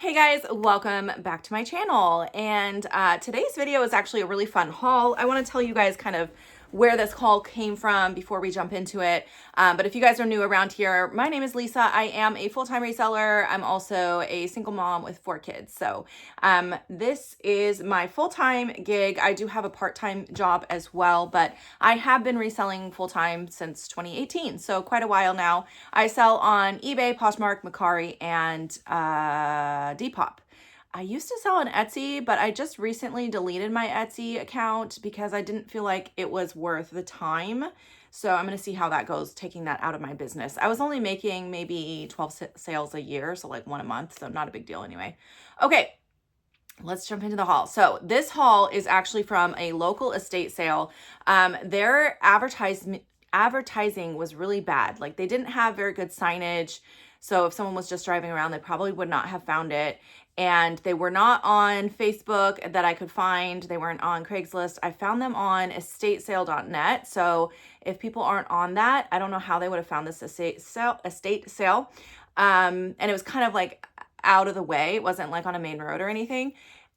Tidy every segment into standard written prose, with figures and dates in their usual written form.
Hey guys, welcome back to my channel. And today's video is actually a really fun haul. I want to tell you guys kind of where this haul came from before we jump into it. But if you guys are new around here, my name is Lisa. I am a full-time reseller. I'm also a single mom with 4 kids. So this is my full-time gig. I do have a part-time job as well, but I have been reselling full-time since 2018. So quite a while now. I sell on eBay, Poshmark, Mercari, and Depop. I used to sell on Etsy, but I just recently deleted my Etsy account because I didn't feel like it was worth the time. So I'm going to see how that goes, taking that out of my business. I was only making maybe 12 sales a year, so like 1 a month, so not a big deal anyway. Okay, let's jump into the haul. So this haul is actually from a local estate sale. Their advertising was really bad. Like they didn't have very good signage. So if someone was just driving around, they probably would not have found it. And they were not on Facebook that I could find. They weren't on Craigslist. I found them on estatesale.net. So if people aren't on that, I don't know how they would have found this estate sale. And it was kind of like out of the way. It wasn't like on a main road or anything.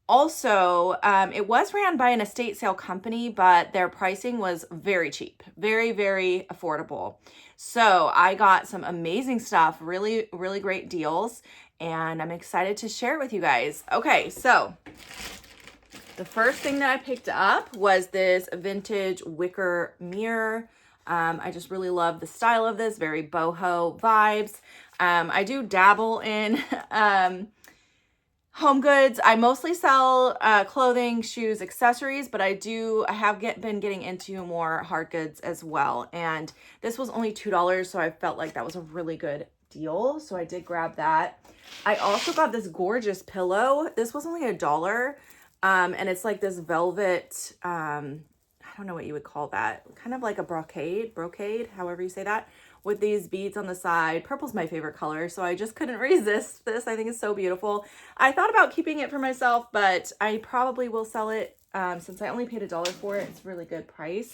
Also, it was ran by an estate sale company, but their pricing was very cheap, very, very affordable. So I got some amazing stuff, really, really great deals, and I'm excited to share it with you guys. Okay, so the first thing that I picked up was this vintage wicker mirror. I just really love the style of this, very boho vibes. I do dabble in home goods. I mostly sell clothing, shoes, accessories, but I have been getting into more hard goods as well. And this was only $2, so I felt like that was a really good deal. So I did grab that. I also got this gorgeous pillow. This was only $1. And it's like this velvet, I don't know what you would call that. Kind of like a brocade, however you say that, with these beads on the side. Purple's my favorite color, so I just couldn't resist this. I think it's so beautiful. I thought about keeping it for myself, but I probably will sell it since I only paid $1 for it. It's a really good price.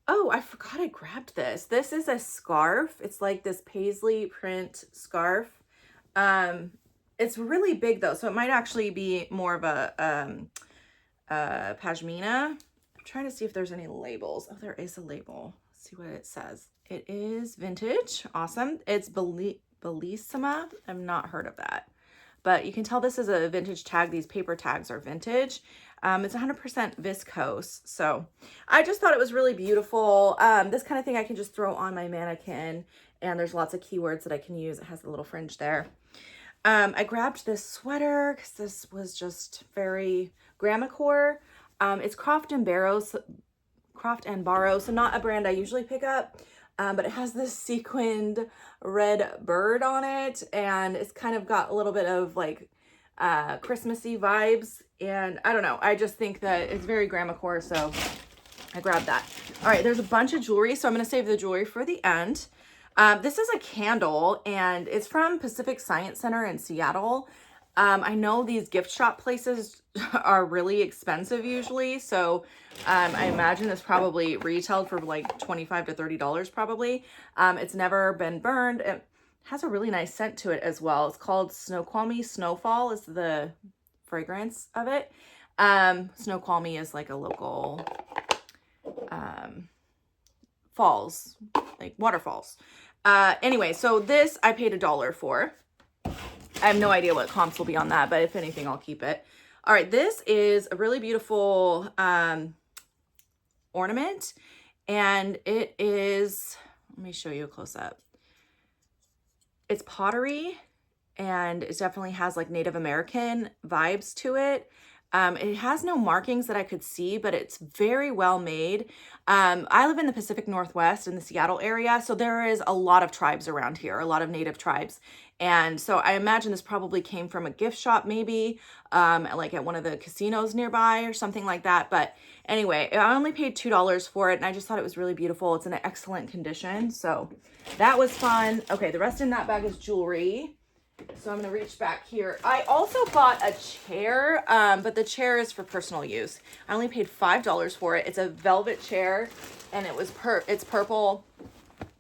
Oh, I forgot I grabbed this. This is a scarf. It's like this paisley print scarf. It's really big though, so it might actually be more of a pashmina. I'm trying to see if there's any labels. Oh, there is a label. Let's see what it says. It is vintage. Awesome. It's Bellissima. I've not heard of that. But you can tell this is a vintage tag. These paper tags are vintage. It's 100% viscose. So I just thought it was really beautiful. This kind of thing I can just throw on my mannequin. And there's lots of keywords that I can use. It has a little fringe there. I grabbed this sweater because this was just very grandmacore. It's Croft and Barrow, so not a brand I usually pick up. But it has this sequined red bird on it, and it's kind of got a little bit of like Christmassy vibes, and I don't know, I just think that it's very grandmacore, so I grabbed that. All right, there's a bunch of jewelry, so I'm going to save the jewelry for the end. This is a candle, and it's from Pacific Science Center in Seattle. I know these gift shop places are really expensive usually, so I imagine this probably retailed for like $25 to $30 probably. It's never been burned. It has a really nice scent to it as well. It's called Snoqualmie Snowfall is the fragrance of it. Snoqualmie is like a local falls, like waterfalls. Anyway, so this I paid $1 for. I have no idea what comps will be on that, but if anything, I'll keep it. All right, this is a really beautiful ornament, and it is, let me show you a close-up. It's pottery, and it definitely has like Native American vibes to it. It has no markings that I could see, but it's very well made. I live in the Pacific Northwest in the Seattle area, so there is a lot of tribes around here, a lot of native tribes. And so I imagine this probably came from a gift shop maybe, like at one of the casinos nearby or something like that. But anyway, I only paid $2 for it, and I just thought it was really beautiful. It's in excellent condition, so that was fun. Okay, the rest in that bag is jewelry. So I'm going to reach back here. I also bought a chair, but the chair is for personal use. I only paid $5 for it. It's a velvet chair, and it's purple.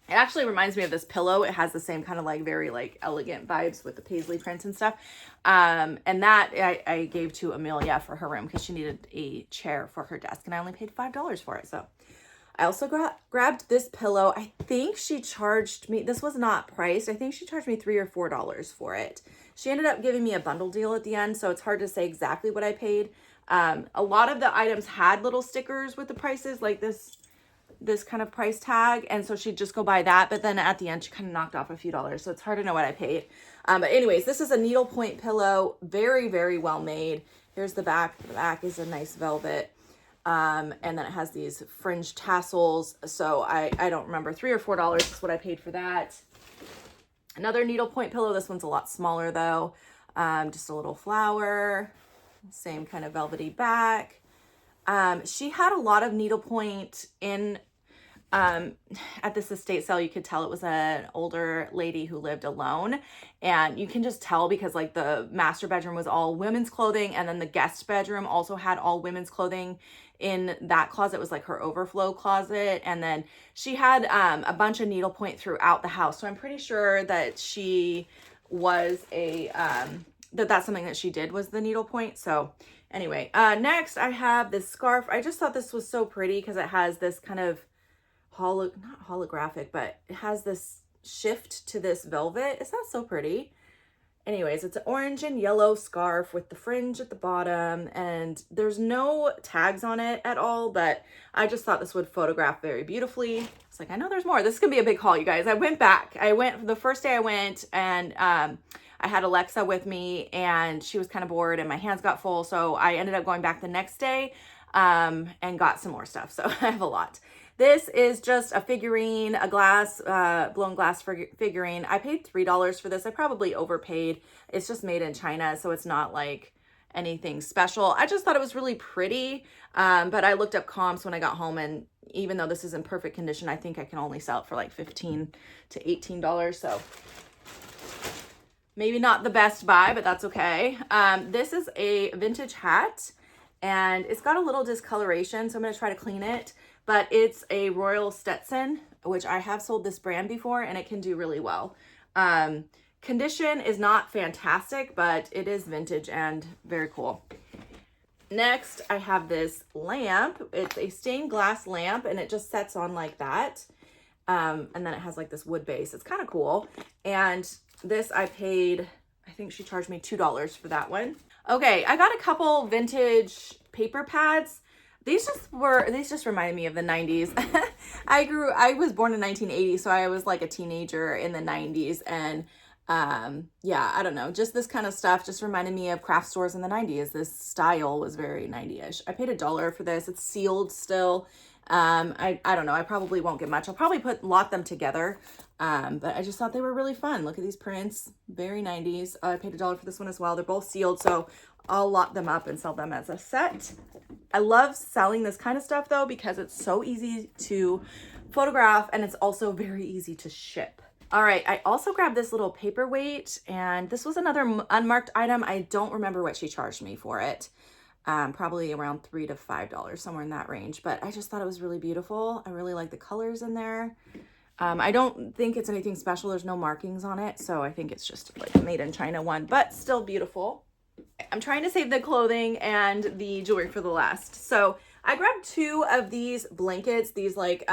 It actually reminds me of this pillow. It has the same kind of like very like elegant vibes with the paisley prints and stuff. And that I gave to Amelia for her room because she needed a chair for her desk, and I only paid $5 for it. So I also grabbed this pillow. I think she charged me, this was not priced. I think she charged me $3 or $4 for it. She ended up giving me a bundle deal at the end, so it's hard to say exactly what I paid. A lot of the items had little stickers with the prices, like this kind of price tag, and so she'd just go buy that, but then at the end she kind of knocked off a few dollars, so it's hard to know what I paid. But anyways, this is a needlepoint pillow, very, very well made. Here's the back. The back is a nice velvet, and then it has these fringe tassels, so I don't remember, $3 or $4 is what I paid for that. Another needlepoint pillow. This one's a lot smaller though, just a little flower, same kind of velvety back. She had a lot of needlepoint in, at this estate sale. You could tell it was an older lady who lived alone, and you can just tell because like the master bedroom was all women's clothing, and then the guest bedroom also had all women's clothing in that closet. Was like her overflow closet, and then she had a bunch of needlepoint throughout the house, so I'm pretty sure that she was a that's something that she did, was the needlepoint. So anyway, next I have this scarf. I just thought this was so pretty because it has this kind of not holographic, but it has this shift to this velvet. Is that so pretty? Anyways, it's an orange and yellow scarf with the fringe at the bottom, and there's no tags on it at all, but I just thought this would photograph very beautifully. It's like, I know there's more. This is gonna be a big haul, you guys. I went back. The first day I went, and I had Alexa with me, and she was kind of bored and my hands got full, so I ended up going back the next day and got some more stuff. So I have a lot. This is just a figurine, a glass, blown glass figurine. I paid $3 for this. I probably overpaid. It's just made in China, so it's not like anything special. I just thought it was really pretty, but I looked up comps when I got home, and even though this is in perfect condition, I think I can only sell it for like $15 to $18, so maybe not the best buy, but that's okay. This is a vintage hat, and it's got a little discoloration, so I'm gonna try to clean it. But it's a Royal Stetson, which I have sold this brand before, and it can do really well. Condition is not fantastic, but it is vintage and very cool. Next, I have this lamp. It's a stained glass lamp, and it just sets on like that. And then it has like this wood base. It's kind of cool. And this I paid, I think she charged me $2 for that one. Okay, I got a couple vintage paper pads. These just reminded me of the 90s. I was born in 1980, so I was like a teenager in the 90s, and yeah, I don't know, just this kind of stuff just reminded me of craft stores in the 90s. This style was very 90-ish. I paid $1 for this. It's sealed still. I don't know, I probably won't get much. I'll probably lot them together, but I just thought they were really fun. Look at these prints, very 90s. I paid $1 for this one as well. They're both sealed, so I'll lot them up and sell them as a set. I love selling this kind of stuff though, because it's so easy to photograph, and it's also very easy to ship. All right, I also grabbed this little paperweight, and this was another unmarked item. I don't remember what she charged me for it. Probably around $3 to $5, somewhere in that range, but I just thought it was really beautiful. I really like the colors in there. I don't think it's anything special. There's no markings on it, so I think it's just like a made in China one, but still beautiful. I'm trying to save the clothing and the jewelry for the last. So I grabbed 2 of these blankets, these like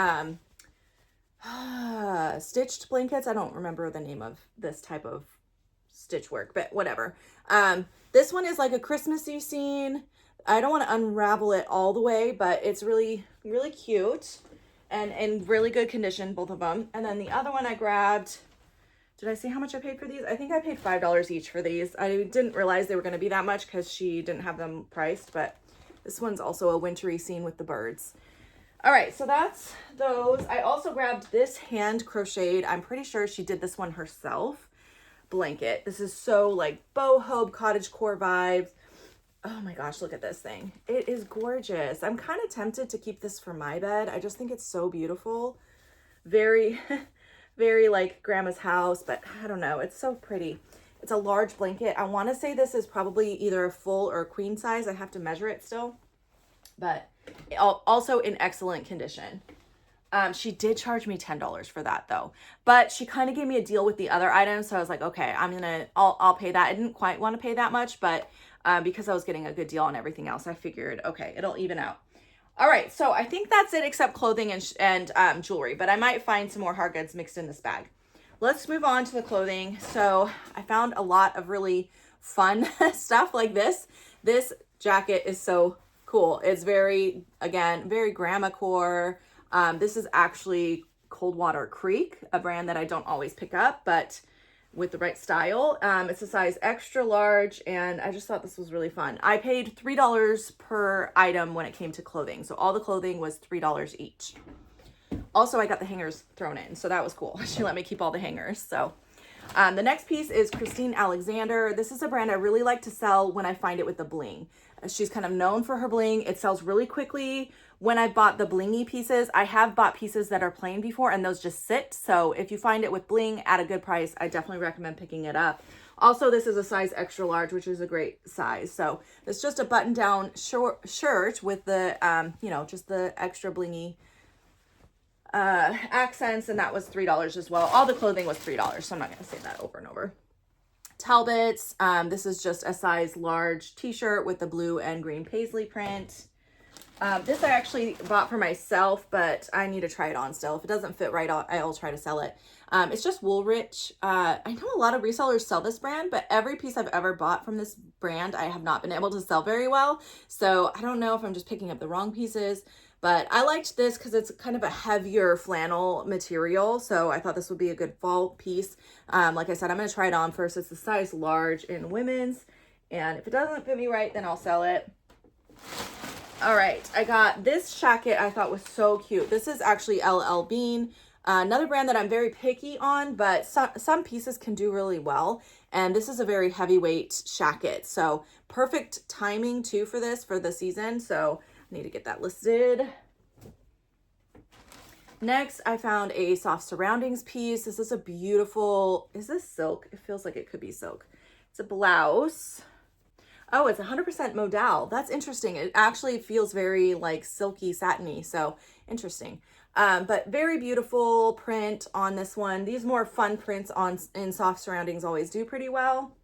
stitched blankets. I don't remember the name of this type of stitch work, but whatever. This one is like a Christmassy scene. I don't want to unravel it all the way, but it's really, really cute and in really good condition, both of them. And then the other one I grabbed, did I say how much I paid for these? I think I paid $5 each for these. I didn't realize they were going to be that much because she didn't have them priced, but this one's also a wintry scene with the birds. All right, so that's those. I also grabbed this hand crocheted, I'm pretty sure she did this one herself, blanket. This is so like boho cottagecore vibes. Oh my gosh, look at this thing. It is gorgeous. I'm kind of tempted to keep this for my bed. I just think it's so beautiful. Very, very like grandma's house, but I don't know. It's so pretty. It's a large blanket. I want to say this is probably either a full or a queen size. I have to measure it still, but also in excellent condition. She did charge me $10 for that though, but she kind of gave me a deal with the other items. So I was like, okay, I'll pay that. I didn't quite want to pay that much, but because I was getting a good deal on everything else, I figured, okay, it'll even out. All right, so I think that's it except clothing and jewelry, but I might find some more hard goods mixed in this bag. Let's move on to the clothing. So I found a lot of really fun stuff like this. This jacket is so cool. It's very, again, very grandma core. This is actually Coldwater Creek, a brand that I don't always pick up, but with the right style. It's a size extra large, and I just thought this was really fun. I paid $3 per item when it came to clothing. So all the clothing was $3 each. Also, I got the hangers thrown in, so that was cool. She let me keep all the hangers. So the next piece is Christine Alexander. This is a brand I really like to sell when I find it with the bling. She's kind of known for her bling. It sells really quickly. When I bought the blingy pieces, I have bought pieces that are plain before and those just sit. So if you find it with bling at a good price, I definitely recommend picking it up. Also, this is a size extra large, which is a great size. So it's just a button down shirt with the, just the extra blingy accents. And that was $3 as well. All the clothing was $3. So I'm not going to say that over and over. Talbots. This is just a size large t-shirt with the blue and green paisley print. This I actually bought for myself, but I need to try it on still. If it doesn't fit right, I'll try to sell it. It's just Woolrich. I know a lot of resellers sell this brand, but every piece I've ever bought from this brand, I have not been able to sell very well. So I don't know if I'm just picking up the wrong pieces, but I liked this because it's kind of a heavier flannel material. So I thought this would be a good fall piece. Like I said, I'm going to try it on first. It's a size large in women's. And if it doesn't fit me right, then I'll sell it. All right, I got this jacket I thought was so cute. This is actually LL Bean, another brand that I'm very picky on, but some pieces can do really well. And this is a very heavyweight jacket. So perfect timing too for this, for the season. So I need to get that listed. Next, I found a soft surroundings piece. This is a beautiful, is this silk? It feels like it could be silk. It's a blouse. Oh, it's 100% modal. That's interesting. It actually feels very like silky, satiny. So interesting. But very beautiful print on this one. These more fun prints in soft surroundings always do pretty well.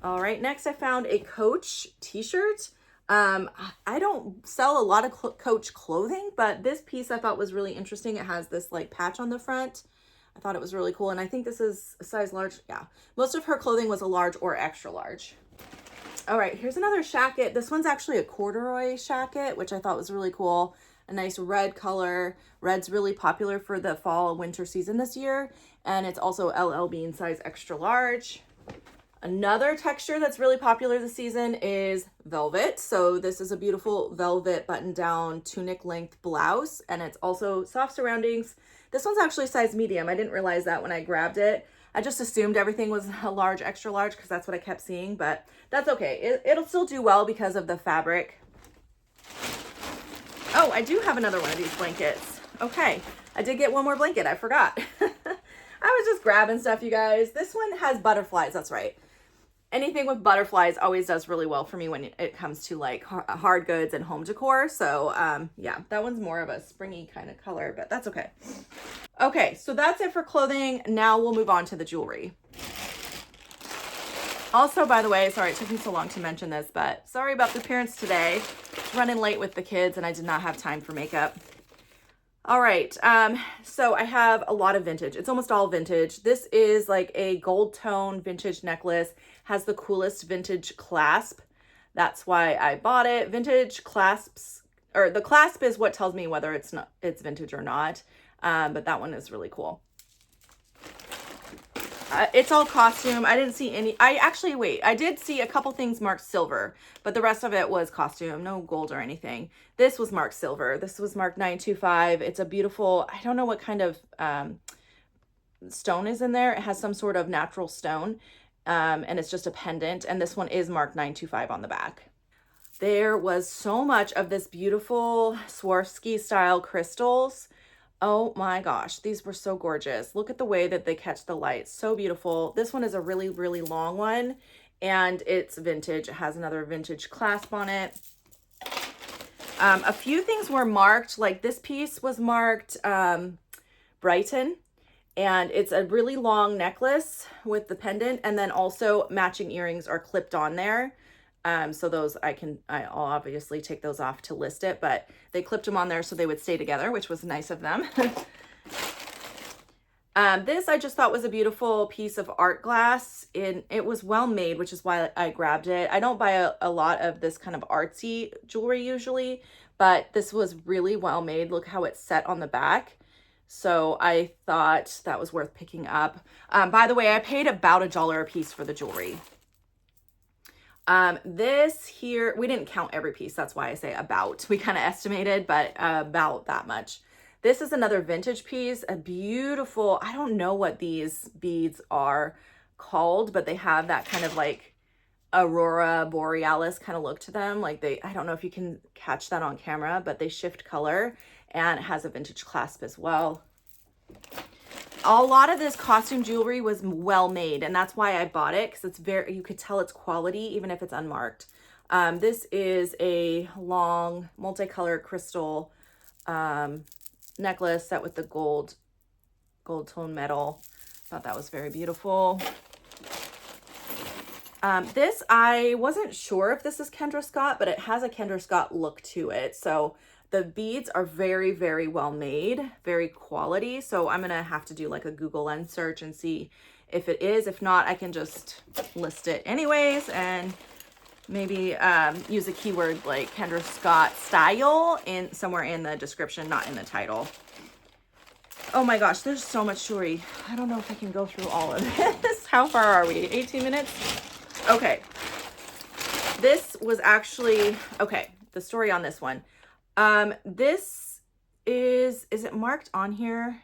All right, next I found a Coach t-shirt. I don't sell a lot of Coach clothing, but this piece I thought was really interesting. It has this like patch on the front. I thought it was really cool. And I think this is a size large. Yeah, most of her clothing was a large or extra large. All right, here's another jacket. This one's actually a corduroy jacket, which I thought was really cool. A nice red color. Red's really popular for the fall and winter season this year. And it's also LL Bean size extra large. Another texture that's really popular this season is velvet. So this is a beautiful velvet button down tunic length blouse. And it's also soft surroundings. This one's actually size medium. I didn't realize that when I grabbed it. I just assumed everything was a large, extra large, because that's what I kept seeing, but that's okay. It'll still do well because of the fabric. Oh, I do have another one of these blankets. Okay, I did get one more blanket. I forgot. I was just grabbing stuff, you guys. This one has butterflies. That's right. Anything with butterflies always does really well for me when it comes to like hard goods and home decor. So yeah, that one's more of a springy kind of color, but that's okay. Okay, so that's it for clothing. Now we'll move on to the jewelry. Also, by the way, sorry it took me so long to mention this, but sorry about the appearance today. Running late with the kids and I did not have time for makeup. All right, so I have a lot of vintage. It's almost all vintage. This is like a gold tone vintage necklace. Has the coolest vintage clasp. That's why I bought it. Vintage clasps, or the clasp is what tells me whether it's vintage or not. But that one is really cool. It's all costume. I didn't see any. I did see a couple things marked silver, but the rest of it was costume, no gold or anything. This was marked silver. This was marked 925. It's a beautiful, I don't know what kind of stone is in there. It has some sort of natural stone, and it's just a pendant. And this one is marked 925 on the back. There was so much of this beautiful Swarovski style crystals. Oh my gosh, these were so gorgeous. Look at the way that they catch the light. So beautiful. This one is a really, really long one and it's vintage. It has another vintage clasp on it. A few things were marked, like this piece was marked Brighton, and it's a really long necklace with the pendant, and then also matching earrings are clipped on there. So those I'll obviously take those off to list it, but they clipped them on there so they would stay together, which was nice of them. This I just thought was a beautiful piece of art glass. It was well made, which is why I grabbed it. I don't buy a lot of this kind of artsy jewelry usually, but this was really well made. Look how it's set on the back. So I thought that was worth picking up. By the way, I paid about $1 a piece for the jewelry. This here, we didn't count every piece. That's why I say about. We kind of estimated, but about that much. This is another vintage piece, a beautiful, I don't know what these beads are called, but they have that kind of like aurora borealis kind of look to them. Like I don't know if you can catch that on camera, but they shift color, and it has a vintage clasp as well. A lot of this costume jewelry was well made, and that's why I bought it, because it's you could tell it's quality even if it's unmarked. This is a long multicolored crystal necklace set with the gold tone metal. Thought that was very beautiful. This, I wasn't sure if this is Kendra Scott, but it has a Kendra Scott look to it. So the beads are very, very well made, very quality. So I'm going to have to do like a Google Lens search and see if it is. If not, I can just list it anyways and maybe use a keyword like Kendra Scott style somewhere in the description, not in the title. Oh my gosh, there's so much jewelry. I don't know if I can go through all of this. How far are we? 18 minutes? Okay. This was actually, okay, the story on this one. This is it marked on here?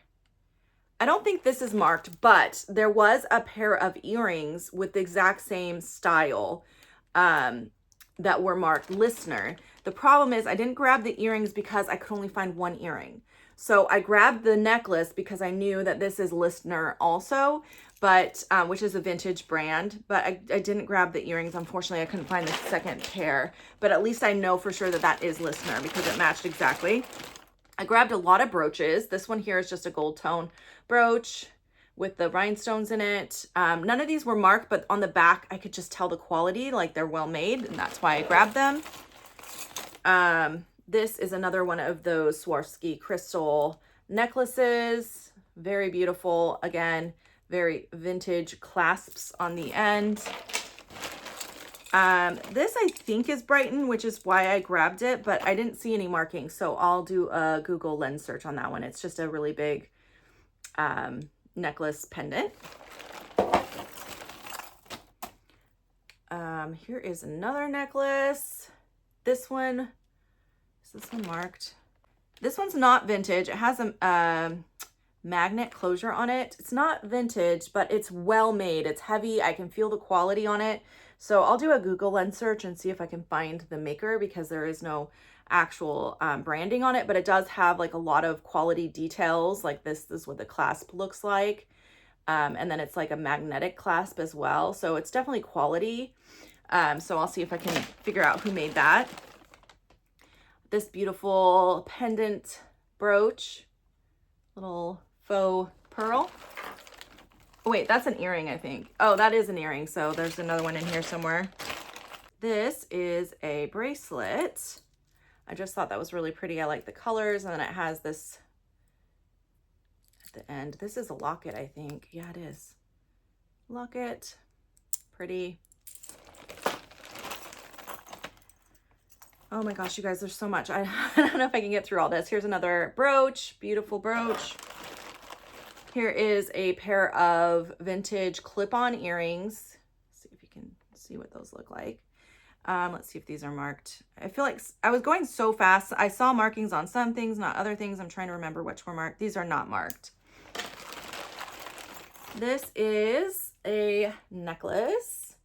I don't think this is marked, but there was a pair of earrings with the exact same style that were marked listener. The problem is I didn't grab the earrings because I could only find one earring. So I grabbed the necklace because I knew that this is listener also, but which is a vintage brand, but I didn't grab the earrings. Unfortunately, I couldn't find the second pair, but at least I know for sure that that is listener because it matched exactly. I grabbed a lot of brooches. This one here is just a gold tone brooch with the rhinestones in it. None of these were marked, but on the back, I could just tell the quality, like they're well made, and that's why I grabbed them. This is another one of those Swarovski crystal necklaces. Very beautiful. Again, very vintage clasps on the end. This I think is Brighton, which is why I grabbed it, but I didn't see any markings. So I'll do a Google Lens search on that one. It's just a really big necklace pendant. Here is another necklace. This one, is this one marked? This one's not vintage. It has a magnet closure on it. It's not vintage, but it's well made. It's heavy. I can feel the quality on it. So I'll do a Google Lens search and see if I can find the maker because there is no actual branding on it, but it does have like a lot of quality details. Like this is what the clasp looks like. And then it's like a magnetic clasp as well. So it's definitely quality. So I'll see if I can figure out who made that. This beautiful pendant brooch, little faux pearl. Oh, wait, that's an earring, I think. Oh, that is an earring. So there's another one in here somewhere. This is a bracelet. I just thought that was really pretty. I like the colors, and then it has this at the end. This is a locket, I think. Yeah, it is. Locket. Pretty. Oh my gosh, you guys, there's so much. I don't know if I can get through all this. Here's another brooch. Beautiful brooch. Here is a pair of vintage clip-on earrings. Let's see if you can see what those look like. Let's see if these are marked. I feel like I was going so fast. I saw markings on some things, not other things. I'm trying to remember which were marked. These are not marked. This is a necklace.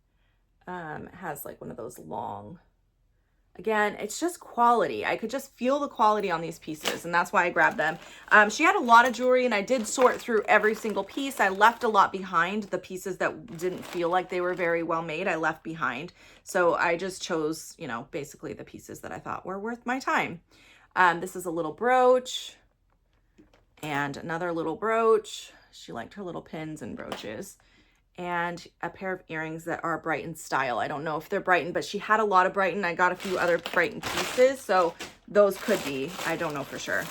It has like one of those long Again, it's just quality. I could just feel the quality on these pieces, and that's why I grabbed them. She had a lot of jewelry, and I did sort through every single piece. I left a lot behind. The pieces that didn't feel like they were very well made, I left behind. So I just chose, you know, basically the pieces that I thought were worth my time. This is a little brooch and another little brooch. She liked her little pins and brooches. And a pair of earrings that are Brighton style. I don't know if they're Brighton, but she had a lot of Brighton. I got a few other Brighton pieces, so those could be. I don't know for sure.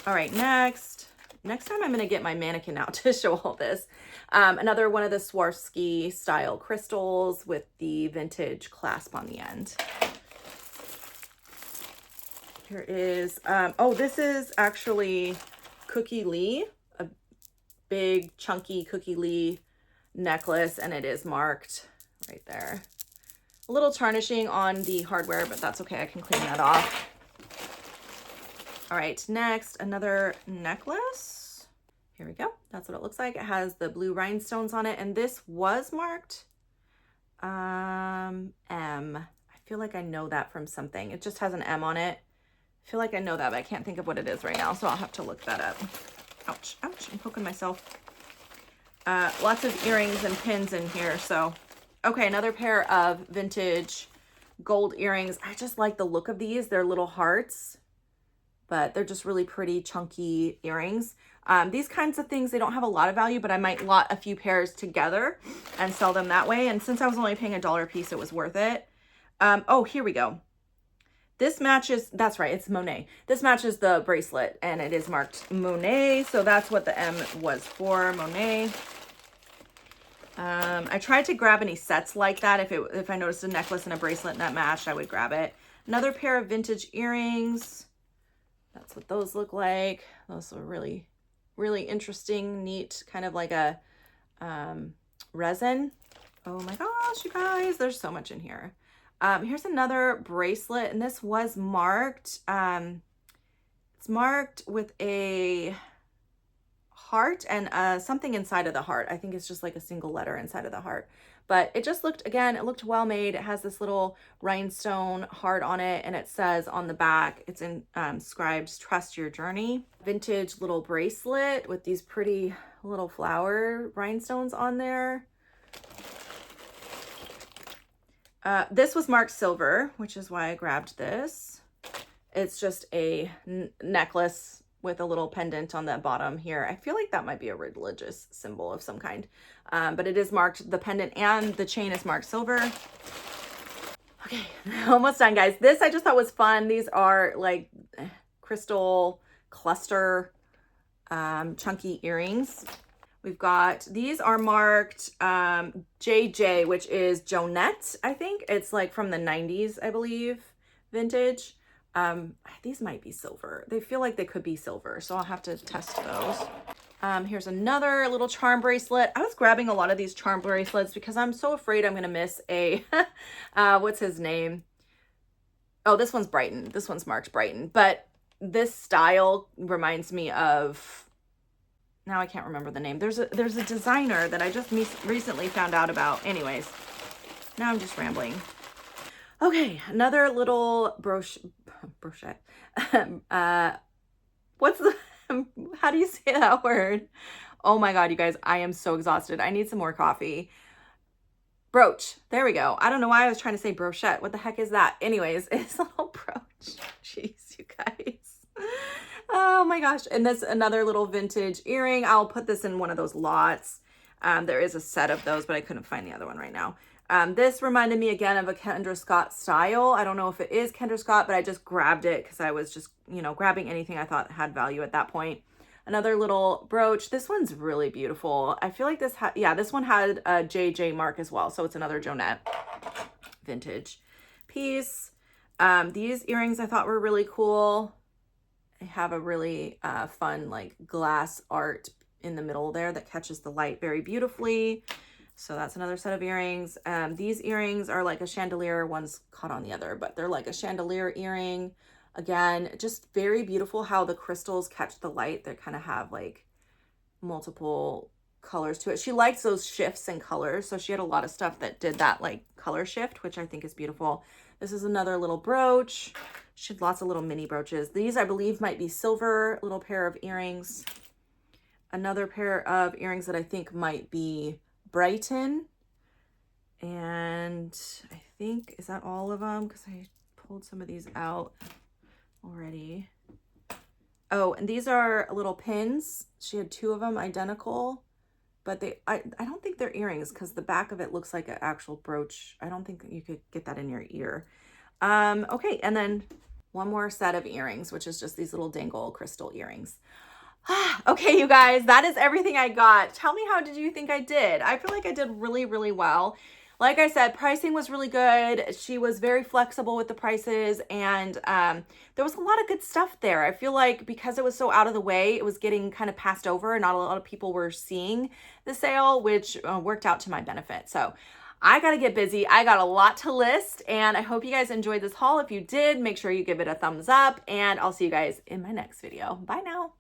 All right, next time I'm gonna get my mannequin out to show all this. Another one of the Swarovski style crystals with the vintage clasp on the end. Here is, oh, this is actually Cookie Lee, a big chunky Cookie Lee necklace, and it is marked right there. A little tarnishing on the hardware, but that's okay. I can clean that off. All right, next, another necklace. Here we go. That's what it looks like. It has the blue rhinestones on it, and this was marked M. I feel like I know that from something. It just has an M on it. I feel like I know that, but I can't think of what it is right now, so I'll have to look that up. Ouch, ouch, I'm poking myself. Lots of earrings and pins in here, so. Okay, another pair of vintage gold earrings. I just like the look of these. They're little hearts, but they're just really pretty chunky earrings. These kinds of things, they don't have a lot of value, but I might lot a few pairs together and sell them that way. And since I was only paying $1 a piece, it was worth it. Oh, here we go. This matches, that's right, it's Monet. This matches the bracelet, and it is marked Monet, so that's what the M was for, Monet. I tried to grab any sets like that. If I noticed a necklace and a bracelet that matched, I would grab it. Another pair of vintage earrings. That's what those look like. Those are really, really interesting, neat, kind of like a resin. Oh my gosh, you guys, there's so much in here. Here's another bracelet, and this was marked. It's marked with a heart and something inside of the heart. I think it's just like a single letter inside of the heart. But it just looked, again, it looked well made. It has this little rhinestone heart on it, and it says on the back, it's inscribed, "Trust your journey." Vintage little bracelet with these pretty little flower rhinestones on there. This was marked silver, which is why I grabbed this. It's just a necklace with a little pendant on the bottom here. I feel like that might be a religious symbol of some kind, but it is marked, the pendant and the chain is marked silver. Okay, almost done, guys. This I just thought was fun. These are like crystal cluster chunky earrings. We've got, these are marked JJ, which is Jonette, I think. It's like from the 90s, I believe, vintage. These might be silver. They feel like they could be silver, so I'll have to test those. Here's another little charm bracelet. I was grabbing a lot of these charm bracelets because I'm so afraid I'm going to miss a, what's his name? Oh, this one's Brighton. This one's marked Brighton. But this style reminds me of, now I can't remember the name. There's a designer that I just recently found out about. Anyways, now I'm just rambling. Okay, another little brochette. What's the, how do you say that word? Oh my God, you guys, I am so exhausted. I need some more coffee. Brooch, there we go. I don't know why I was trying to say brochette. What the heck is that? Anyways, it's a little brooch. Jeez, you guys. Oh my gosh. And this another little vintage earring. I'll put this in one of those lots. There is a set of those, but I couldn't find the other one right now. This reminded me again of a Kendra Scott style. I don't know if it is Kendra Scott, but I just grabbed it because I was just, you know, grabbing anything I thought had value at that point. Another little brooch. This one's really beautiful. I feel like this this one had a JJ mark as well. So it's another Jonette vintage piece. These earrings I thought were really cool. They have a really fun like glass art in the middle there that catches the light very beautifully. So that's another set of earrings. These earrings are like a chandelier. One's caught on the other, but they're like a chandelier earring. Again, just very beautiful how the crystals catch the light. They kind of have like multiple colors to it. She likes those shifts in colors, so she had a lot of stuff that did that like color shift, which I think is beautiful. This is another little brooch. She had lots of little mini brooches. These I believe might be silver, little pair of earrings. Another pair of earrings that I think might be Brighton. And I think, is that all of them? Because I pulled some of these out already. Oh, and these are little pins. She had 2 of them identical, but I don't think they're earrings because the back of it looks like an actual brooch. I don't think you could get that in your ear. Okay, and then one more set of earrings, which is just these little dangle crystal earrings. Okay, you guys, that is everything I got. Tell me, how did you think I did? I feel like I did really, really well. Like I said, pricing was really good. She was very flexible with the prices, and there was a lot of good stuff there. I feel like because it was so out of the way, it was getting kind of passed over, and not a lot of people were seeing the sale, which worked out to my benefit. So I got to get busy. I got a lot to list, and I hope you guys enjoyed this haul. If you did, make sure you give it a thumbs up, and I'll see you guys in my next video. Bye now.